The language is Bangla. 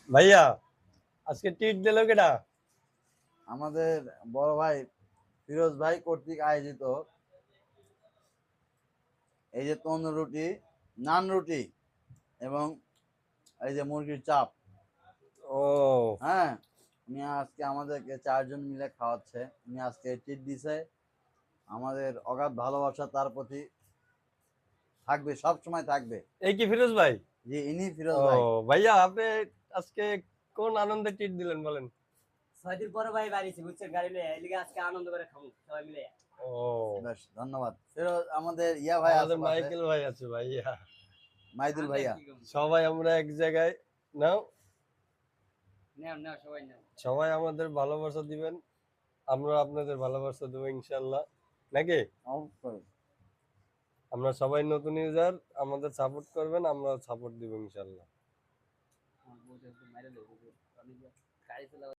ভাইয়া আজকে ট্রিট দিল কেডা? আমাদের বড় ভাই ফিরোজ ভাই কর্তৃক আয়োজিত এই যে তন্দুর রুটি, নান রুটি এবং এই যে মুরগির চাপ। ও হ্যাঁ, উনি আজকে আমাদেরকে 4 জন মিলে খাওয়াচ্ছে। উনি আজকে ট্রিট দিছে। আমাদের অগাধ ভালোবাসা তার প্রতি থাকবে, সব সময় থাকবে। এই কি ফিরোজ ভাই? জি, ইনি ফিরোজ ও ভাই। ভাইয়া আপনি আজকে কোন আনন্দে ট্রিট দিলেন বলেন? 6 দিন পরে ভাই বাড়িছি বুঝছেন, গাড়ি লয়ে এলিগে আজকে আনন্দ করে খাবো সবাই মিলে। ও বেশ, ধন্যবাদ। ফিরোজ আমাদের ইয়া ভাই আছে আমাদের পাশে, মাইকেল ভাই আছে ভাইয়া। মাইদুল ভাইয়া। সবাই আমরা এক জায়গায় নাও, নাও নাও সবাই নাও। সবাই আমাদের ভালোবাসা দিবেন, আমরা আপনাদের ভালোবাসা দেবো ইনশাল্লাহ, নাকি? অবশ্যই। আমরা সবাই নতুন ইউজার, আমাদের সাপোর্ট করবেন, আমরা সাপোর্ট দিব ইনশাল্লাহ। আমার বউটা একটু মাইরে দেবো, গাড়ি চালাবে।